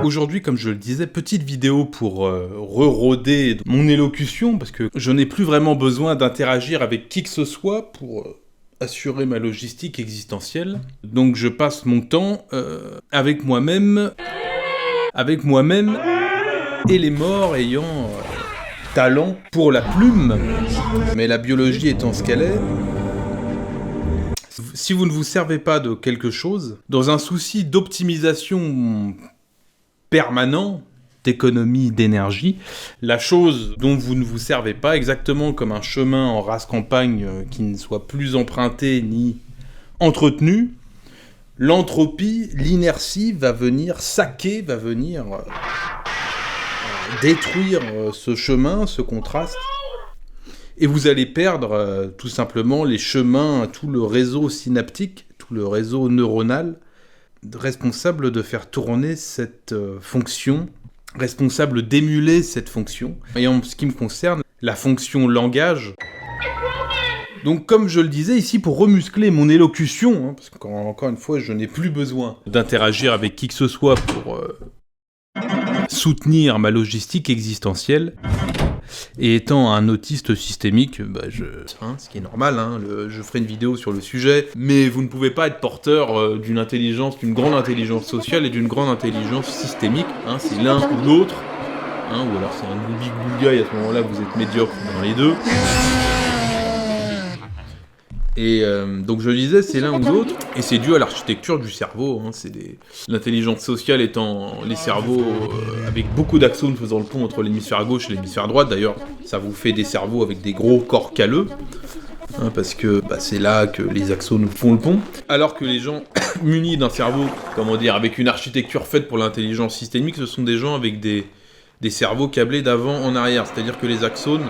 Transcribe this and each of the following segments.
Aujourd'hui, comme je le disais, petite vidéo pour re-roder mon élocution, parce que je n'ai plus vraiment besoin d'interagir avec qui que ce soit pour assurer ma logistique existentielle. Donc je passe mon temps avec moi-même et les morts ayant talent pour la plume. Mais la biologie étant ce qu'elle est, si vous ne vous servez pas de quelque chose, dans un souci d'optimisation permanent, d'économie d'énergie, la chose dont vous ne vous servez pas, exactement comme un chemin en race campagne qui ne soit plus emprunté ni entretenu, l'entropie, l'inertie va venir saquer, va venir détruire ce chemin, ce contraste, et vous allez perdre tout simplement les chemins, tout le réseau synaptique, tout le réseau neuronal, responsable de faire tourner cette fonction, responsable d'émuler cette fonction. Et en ce qui me concerne, la fonction langage. Donc comme je le disais ici, pour remuscler mon élocution, parce qu'encore une fois, je n'ai plus besoin d'interagir avec qui que ce soit pour soutenir ma logistique existentielle, et étant un autiste systémique, ce qui est normal, je ferai une vidéo sur le sujet, mais vous ne pouvez pas être porteur d'une grande intelligence sociale et d'une grande intelligence systémique, c'est l'un ou l'autre, ou alors c'est un big bull guy, à ce moment-là vous êtes médiocre dans les deux. Et donc je le disais, c'est l'un ou l'autre, et c'est dû à l'architecture du cerveau. L'intelligence sociale étant les cerveaux avec beaucoup d'axones faisant le pont entre l'hémisphère gauche et l'hémisphère droite. D'ailleurs, ça vous fait des cerveaux avec des gros corps calleux, parce que c'est là que les axones font le pont. Alors que les gens munis d'un cerveau, avec une architecture faite pour l'intelligence systémique, ce sont des gens avec des cerveaux câblés d'avant en arrière. C'est-à-dire que les axones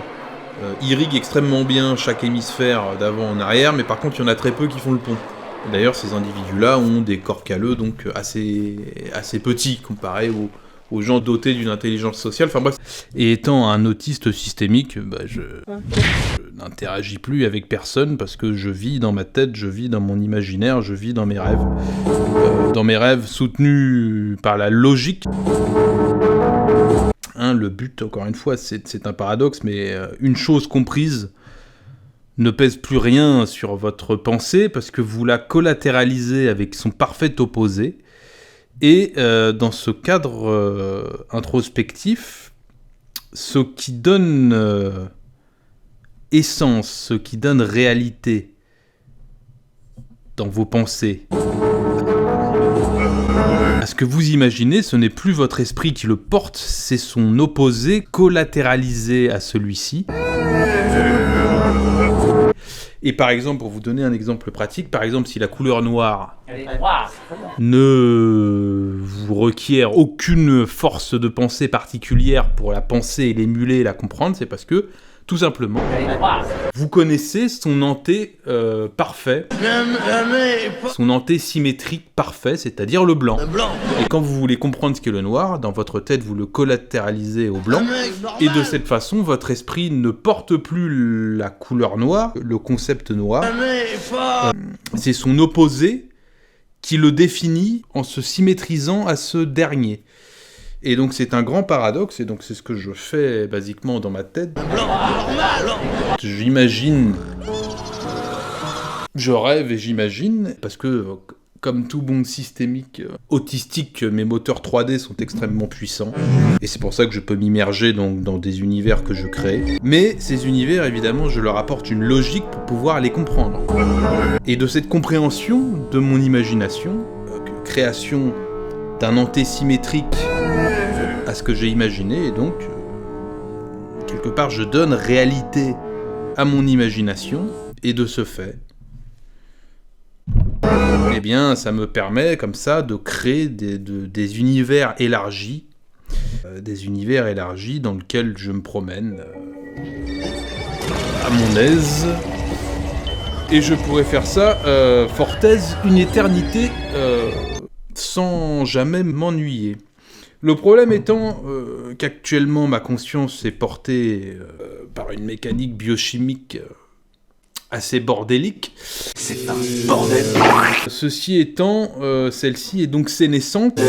irriguent extrêmement bien chaque hémisphère d'avant en arrière, mais par contre il y en a très peu qui font le pont. Et d'ailleurs ces individus-là ont des corps calleux donc assez petits comparés aux gens dotés d'une intelligence sociale. Enfin bref. Et étant un autiste systémique, je n'interagis plus avec personne parce que je vis dans ma tête, je vis dans mon imaginaire, je vis dans mes rêves. Dans mes rêves soutenus par la logique. Le but, encore une fois, c'est un paradoxe, mais une chose comprise ne pèse plus rien sur votre pensée parce que vous la collatéralisez avec son parfait opposé. Et dans ce cadre introspectif, ce qui donne essence, ce qui donne réalité dans vos pensées, ce que vous imaginez, ce n'est plus votre esprit qui le porte, c'est son opposé collatéralisé à celui-ci. Et par exemple, pour vous donner un exemple pratique, par exemple, si la couleur noire ne vous requiert aucune force de pensée particulière pour la penser et l'émuler et la comprendre, c'est parce que, tout simplement, vous connaissez son anté parfait, son anté symétrique parfait, c'est-à-dire le blanc. Et quand vous voulez comprendre ce qu'est le noir, dans votre tête, vous le collatéralisez au blanc, et de cette façon, votre esprit ne porte plus la couleur noire, le concept noir, c'est son opposé qui le définit en se symétrisant à ce dernier. Et donc c'est un grand paradoxe, et donc c'est ce que je fais basiquement dans ma tête. J'imagine, je rêve et j'imagine, parce que comme tout bon systémique autistique, mes moteurs 3D sont extrêmement puissants, et c'est pour ça que je peux m'immerger donc dans des univers que je crée. Mais ces univers, évidemment, je leur apporte une logique pour pouvoir les comprendre. Et de cette compréhension de mon imagination, création d'un antésymétrique à ce que j'ai imaginé, et donc quelque part je donne réalité à mon imagination, et de ce fait eh bien ça me permet comme ça de créer des univers élargis, dans lesquels je me promène à mon aise, et je pourrais faire ça fort aise une éternité sans jamais m'ennuyer. Le problème étant qu'actuellement ma conscience est portée par une mécanique biochimique assez bordélique. C'est un bordel. Ceci étant, celle-ci est donc sénescente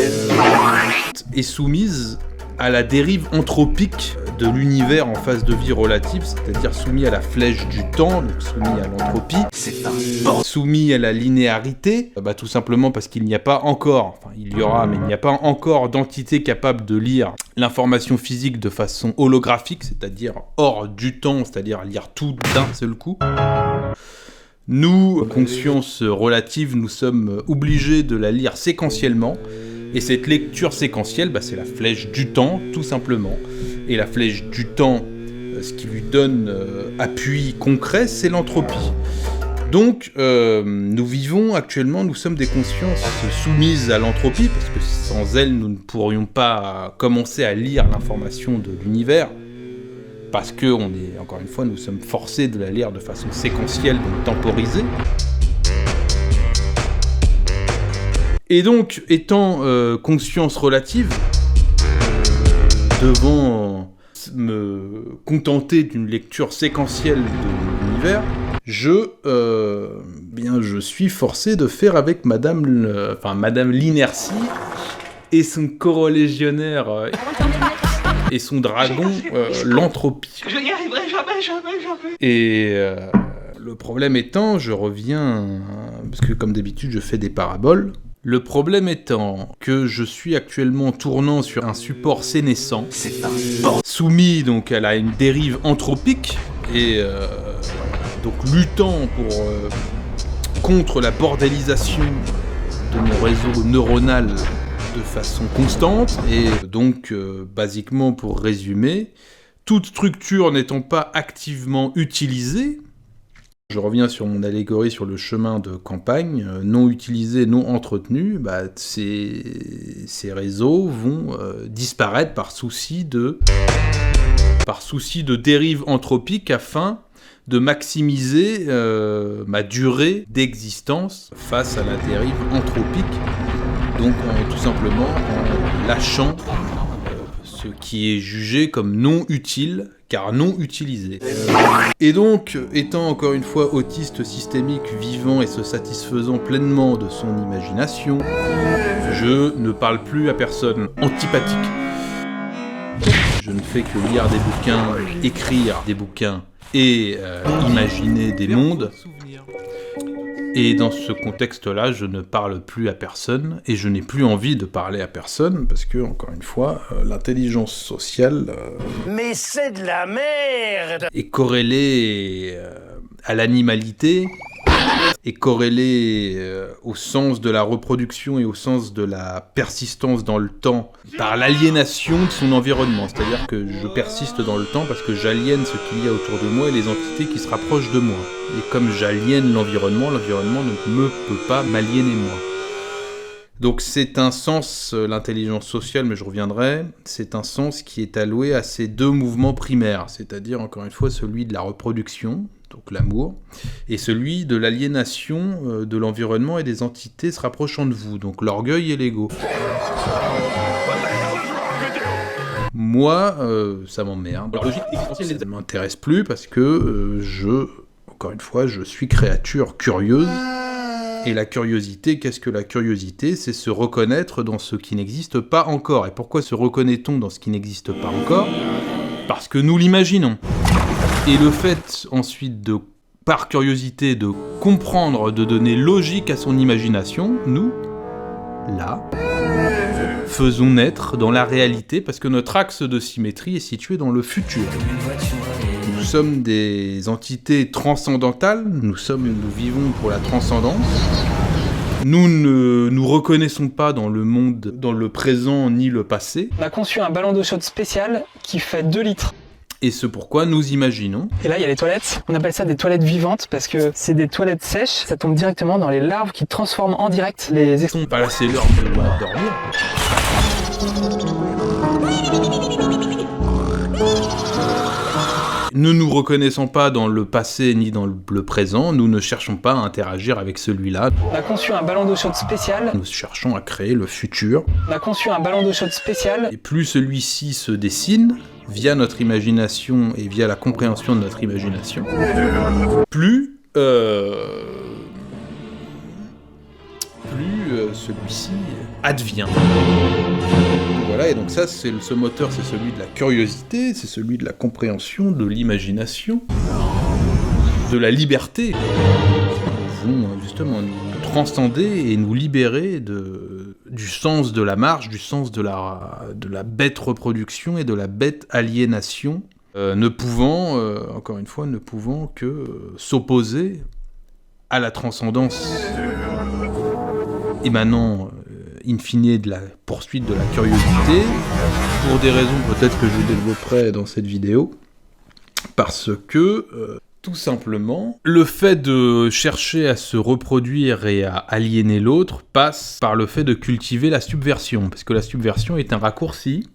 et soumise à la dérive anthropique de l'univers en phase de vie relative, c'est-à-dire soumis à la flèche du temps, donc soumis à l'entropie, C'est un bordel. soumis à la linéarité, tout simplement parce qu'il n'y a pas encore, enfin il y aura, mais il n'y a pas encore d'entité capable de lire l'information physique de façon holographique, c'est-à-dire hors du temps, c'est-à-dire lire tout d'un seul coup. Nous, conscience relative, nous sommes obligés de la lire séquentiellement. Et cette lecture séquentielle, c'est la flèche du temps, tout simplement. Et la flèche du temps, ce qui lui donne appui concret, c'est l'entropie. Donc, nous vivons actuellement, nous sommes des consciences soumises à l'entropie, parce que sans elle, nous ne pourrions pas commencer à lire l'information de l'univers. Parce que, encore une fois, nous sommes forcés de la lire de façon séquentielle, donc temporisée. Et donc, étant conscience relative, devant me contenter d'une lecture séquentielle de l'univers, je suis forcé de faire avec Madame l'inertie et son corolégionnaire et son dragon, l'entropie. Je n'y arriverai jamais. Et le problème étant, je reviens, parce que comme d'habitude je fais des paraboles, le problème étant que je suis actuellement tournant sur un support sénescent, C'est un bordel. soumis donc à une dérive anthropique, et donc luttant contre la bordélisation de mon réseau neuronal de façon constante, et donc basiquement pour résumer, toute structure n'étant pas activement utilisée, je reviens sur mon allégorie sur le chemin de campagne, non utilisé, non entretenu, ces réseaux vont disparaître par souci de dérive anthropique afin de maximiser ma durée d'existence face à la dérive anthropique, donc tout simplement en lâchant ce qui est jugé comme non utile, car non utilisé. Et donc, étant encore une fois autiste systémique, vivant et se satisfaisant pleinement de son imagination, je ne parle plus à personne antipathique. Je ne fais que lire des bouquins, écrire des bouquins et imaginer des mondes. Et dans ce contexte-là, je ne parle plus à personne, et je n'ai plus envie de parler à personne, parce que, encore une fois, l'intelligence sociale Mais c'est de la merde. est corrélée à l'animalité, est corrélée au sens de la reproduction et au sens de la persistance dans le temps par l'aliénation de son environnement. C'est-à-dire que je persiste dans le temps parce que j'aliène ce qu'il y a autour de moi et les entités qui se rapprochent de moi. Et comme j'aliène l'environnement ne me peut pas m'aliéner moi. Donc c'est un sens, l'intelligence sociale, mais je reviendrai, c'est un sens qui est alloué à ces deux mouvements primaires, c'est-à-dire encore une fois celui de la reproduction, donc l'amour, et celui de l'aliénation de l'environnement et des entités se rapprochant de vous, donc l'orgueil et l'ego. Moi, ça m'emmerde. Ça ne m'intéresse plus parce que encore une fois, je suis créature curieuse. Et la curiosité, qu'est-ce que la curiosité ? C'est se reconnaître dans ce qui n'existe pas encore. Et pourquoi se reconnaît-on dans ce qui n'existe pas encore ? Parce que nous l'imaginons. Et le fait ensuite par curiosité, de comprendre, de donner logique à son imagination, nous, là, faisons naître dans la réalité, parce que notre axe de symétrie est situé dans le futur. Nous sommes des entités transcendantales, nous vivons pour la transcendance. Nous ne nous reconnaissons pas dans le monde, dans le présent ni le passé. On a conçu un ballon d'eau chaude spécial qui fait 2 litres. Et c'est pourquoi nous imaginons. Et là, il y a les toilettes. On appelle ça des toilettes vivantes parce que c'est des toilettes sèches. Ça tombe directement dans les larves qui transforment en direct les Bah là, c'est l'heure de dormir. Ne nous reconnaissant pas dans le passé ni dans le présent, nous ne cherchons pas à interagir avec celui-là. On a conçu un ballon d'eau chaude spécial. Nous cherchons à créer le futur. On a conçu un ballon d'eau chaude spécial. Et plus celui-ci se dessine, via notre imagination et via la compréhension de notre imagination, plus celui-ci advient. Voilà, et donc ça, ce moteur, c'est celui de la curiosité, c'est celui de la compréhension, de l'imagination, de la liberté. Nous vont justement nous transcender et nous libérer du sens de la marche, du sens de la bête reproduction et de la bête aliénation, ne pouvant que s'opposer à la transcendance émanant in fine de la poursuite de la curiosité, pour des raisons peut-être que je développerai dans cette vidéo, parce que, tout simplement, le fait de chercher à se reproduire et à aliéner l'autre passe par le fait de cultiver la subversion, parce que la subversion est un raccourci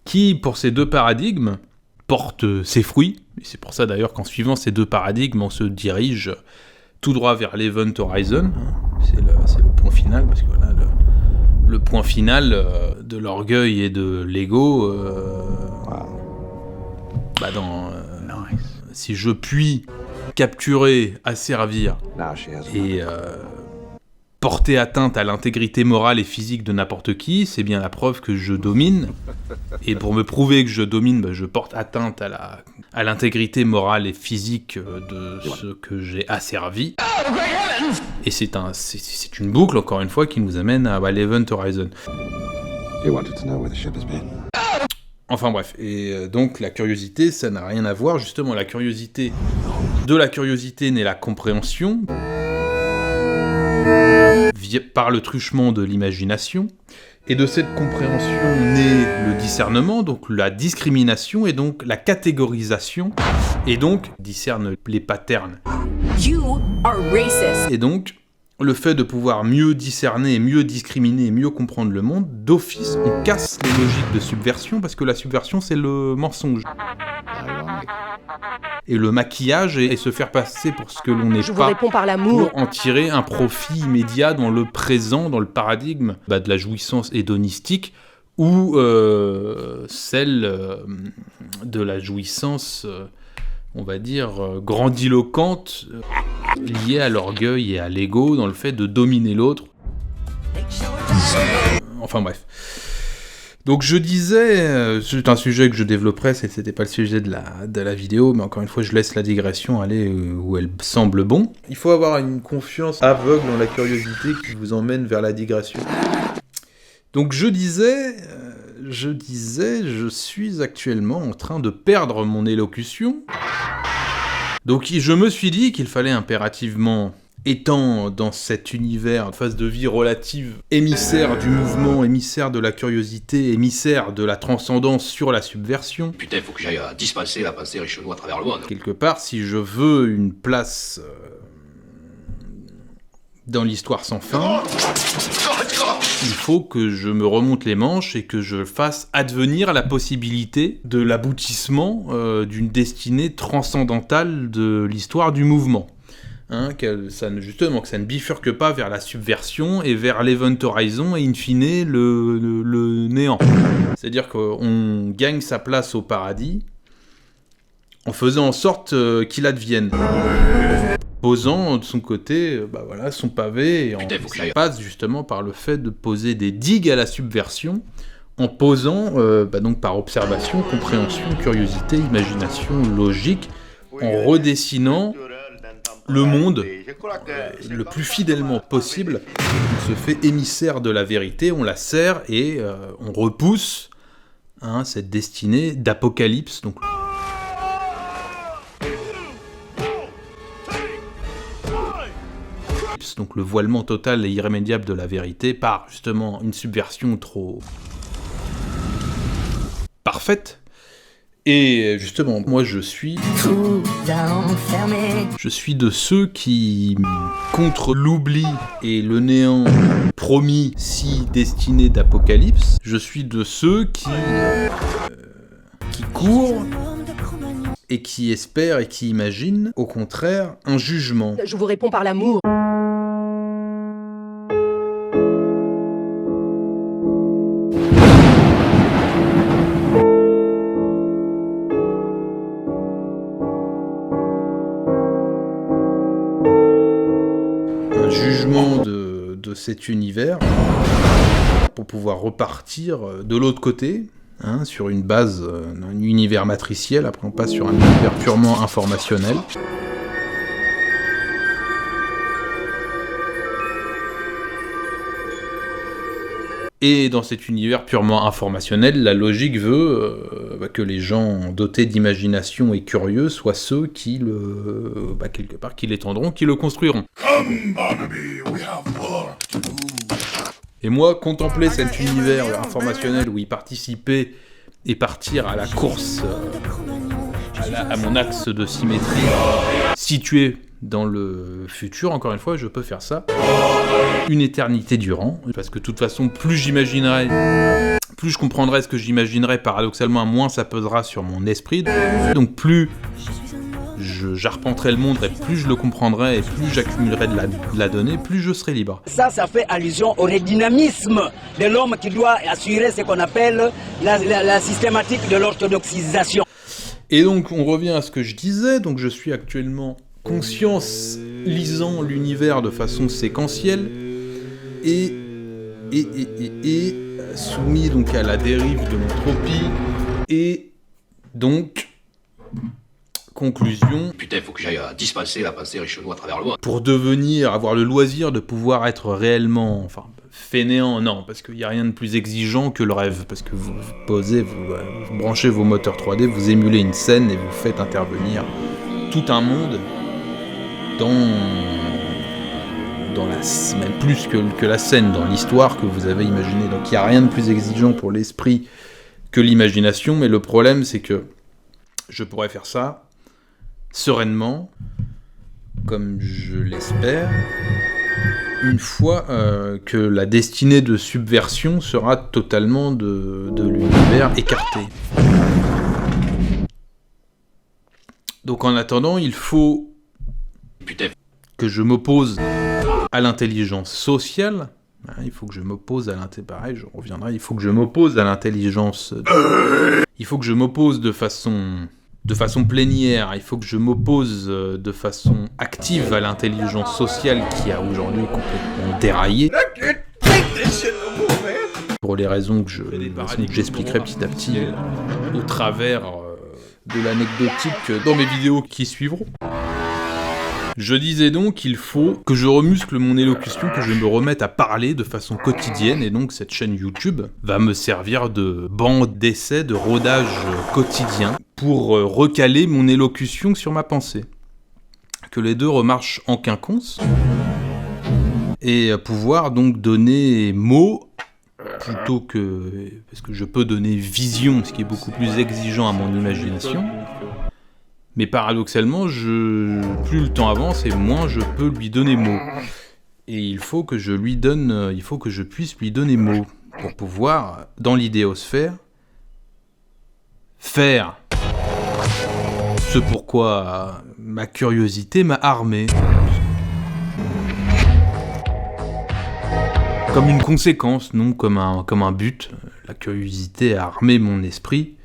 qui, pour ces deux paradigmes, porte ses fruits, et c'est pour ça d'ailleurs qu'en suivant ces deux paradigmes, on se dirige tout droit vers l'Event Horizon, c'est le point final, parce que voilà, le point final de l'orgueil et de l'ego, si je puis capturer, asservir et porter atteinte à l'intégrité morale et physique de n'importe qui, c'est bien la preuve que je domine, et pour me prouver que je domine, je porte atteinte à l'intégrité morale et physique de ce que j'ai asservi. Et c'est une boucle, encore une fois, qui nous amène à l'Event Horizon. Enfin bref, et donc la curiosité, ça n'a rien à voir, justement, de la curiosité naît la compréhension, par le truchement de l'imagination, et de cette compréhension naît le discernement, donc la discrimination, et donc la catégorisation, et donc discerne les patterns. You are racist. Et donc, le fait de pouvoir mieux discerner, mieux discriminer, mieux comprendre le monde, d'office, on casse les logiques de subversion, parce que la subversion, c'est le mensonge. Et le maquillage et se faire passer pour ce que l'on n'est Je vous pas, réponds par l'amour. pour en tirer un profit immédiat dans le présent, dans le paradigme de la jouissance hédonistique, ou celle de la jouissance, on va dire, grandiloquente, liée à l'orgueil et à l'ego, dans le fait de dominer l'autre. Enfin bref. Donc je disais, c'est un sujet que je développerai, c'était pas le sujet de la vidéo, mais encore une fois je laisse la digression aller où elle semble bon. Il faut avoir une confiance aveugle dans la curiosité qui vous emmène vers la digression. Donc je disais, je suis actuellement en train de perdre mon élocution. Donc je me suis dit qu'il fallait impérativement, étant dans cet univers, phase de vie relative, émissaire du mouvement, émissaire de la curiosité, émissaire de la transcendance sur la subversion. Putain, faut que j'aille dispenser la pensée Richelieu à travers le monde. Quelque part, si je veux une place dans l'histoire sans fin, il faut que je me remonte les manches et que je fasse advenir la possibilité de l'aboutissement d'une destinée transcendantale de l'histoire du mouvement. Que ça ne bifurque pas vers la subversion et vers l'Event Horizon et in fine le néant. C'est-à-dire qu'on gagne sa place au paradis en faisant en sorte qu'il advienne. Posant de son côté son pavé, et ça passe justement par le fait de poser des digues à la subversion, en posant donc par observation, compréhension, curiosité, imagination, logique, en redessinant le monde le plus fidèlement possible. On se fait émissaire de la vérité, on la serre et on repousse cette destinée d'apocalypse. Donc le voilement total et irrémédiable de la vérité par justement une subversion trop parfaite. Et justement, moi je suis de ceux qui, contre l'oubli et le néant promis si destiné d'apocalypse, je suis de ceux qui courent et qui espèrent et qui imaginent, au contraire, un jugement. Je vous réponds par l'amour. prolongement de cet univers pour pouvoir repartir de l'autre côté, hein, sur une base, un univers matriciel. Après on passe sur un univers purement informationnel. Et dans cet univers purement informationnel, la logique veut que les gens dotés d'imagination et curieux soient ceux qui quelque part, qui l'étendront, qui le construiront. Et moi, contempler cet univers informationnel où y participer et partir à la course, à mon axe de symétrie, situé dans le futur, encore une fois, je peux faire ça une éternité durant, parce que de toute façon, plus j'imaginerai, plus je comprendrai ce que j'imaginerai, paradoxalement, moins ça pesera sur mon esprit, donc plus j'arpenterai le monde, et plus je le comprendrai, et plus j'accumulerai de la donnée, plus je serai libre. Ça fait allusion au redynamisme de l'homme qui doit assurer ce qu'on appelle la systématique de l'orthodoxisation. Et donc, on revient à ce que je disais, donc je suis actuellement conscience lisant l'univers de façon séquentielle et soumis donc à la dérive de l'entropie et donc conclusion. Putain, faut que j'aille dispenser la pensée richelieu à travers le monde. Pour avoir le loisir de pouvoir être réellement, fainéant, non, parce qu'il n'y a rien de plus exigeant que le rêve, parce que vous posez, vous branchez vos moteurs 3D, vous émulez une scène et vous faites intervenir tout un monde dans même plus que la scène, dans l'histoire que vous avez imaginée. Donc il n'y a rien de plus exigeant pour l'esprit que l'imagination, mais le problème c'est que je pourrais faire ça sereinement, comme je l'espère, une fois que la destinée de subversion sera totalement de l'univers écartée. Donc en attendant, il faut que je m'oppose à l'intelligence sociale. Il faut que je m'oppose à pareil, je reviendrai. Il faut que je m'oppose à l'intelligence. Il faut que je m'oppose de façon plénière. Il faut que je m'oppose de façon active à l'intelligence sociale qui a aujourd'hui complètement déraillé. Pour les raisons que j'expliquerai petit à petit au travers de l'anecdotique dans mes vidéos qui suivront. Je disais donc qu'il faut que je remuscle mon élocution, que je me remette à parler de façon quotidienne, et donc cette chaîne YouTube va me servir de banc d'essai, de rodage quotidien, pour recaler mon élocution sur ma pensée. Que les deux remarchent en quinconce, et pouvoir donc donner mots, plutôt que... parce que je peux donner vision, ce qui est beaucoup plus exigeant à mon imagination. Mais paradoxalement, plus le temps avance et moins je peux lui donner mot. Et il faut que je puisse lui donner mot pour pouvoir, dans l'idéosphère, faire ce pourquoi ma curiosité m'a armé. Comme une conséquence, non comme un but. La curiosité a armé mon esprit.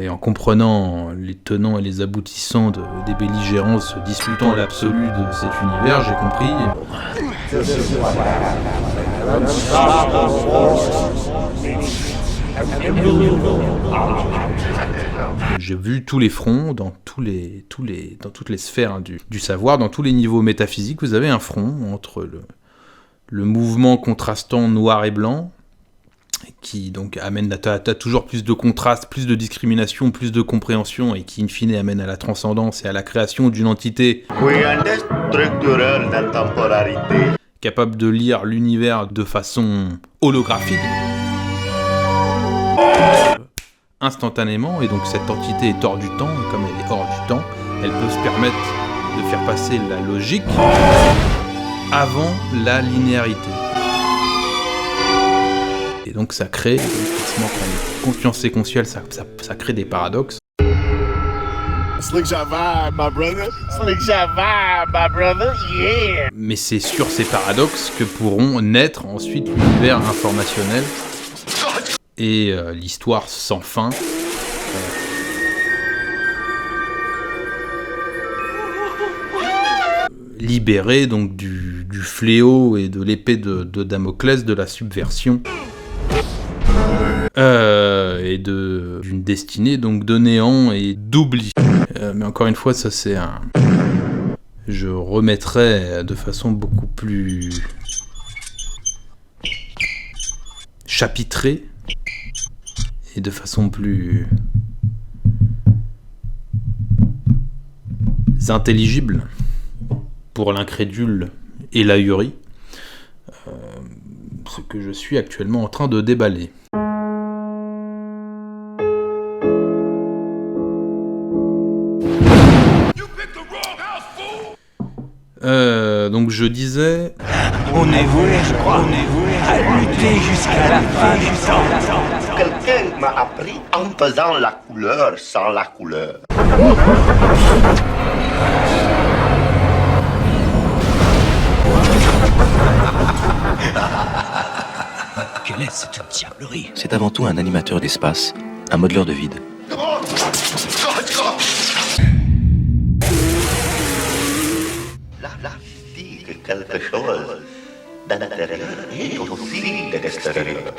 Et en comprenant les tenants et les aboutissants des belligérances disputant l'absolu de cet univers, j'ai compris. J'ai vu tous les fronts, dans toutes les sphères du savoir, dans tous les niveaux métaphysiques, vous avez un front entre le mouvement contrastant noir et blanc, qui donc amène à toujours plus de contraste, plus de discrimination, plus de compréhension, et qui in fine amène à la transcendance et à la création d'une entité capable de lire l'univers de façon holographique, instantanément, et donc cette entité est hors du temps, et comme elle est hors du temps, elle peut se permettre de faire passer la logique avant la linéarité. Et donc ça crée, effectivement, quand on est conscience séquentielle, ça crée des paradoxes. Slingshot vibe, my brother. Slingshot vibe, my brother. Yeah. Mais c'est sur ces paradoxes que pourront naître ensuite l'univers informationnel et l'histoire sans fin. Libérée donc du fléau et de l'épée de Damoclès, de la subversion. Et d'une destinée donc de néant et d'oubli. Mais encore une fois, ça c'est un... Je remettrai de façon beaucoup plus chapitrée et de façon plus intelligible pour l'incrédule et l'ahuri, ce que je suis actuellement en train de déballer. Donc je disais... On est voué, je crois, à lutter jusqu'à la fin du temps. Quelqu'un m'a appris en faisant la couleur sans la couleur. Quelle est cette diablerie? C'est avant tout un animateur d'espace, un modeleur de vide. La fille quelque chose d'intérieur et aussi d'extérieur.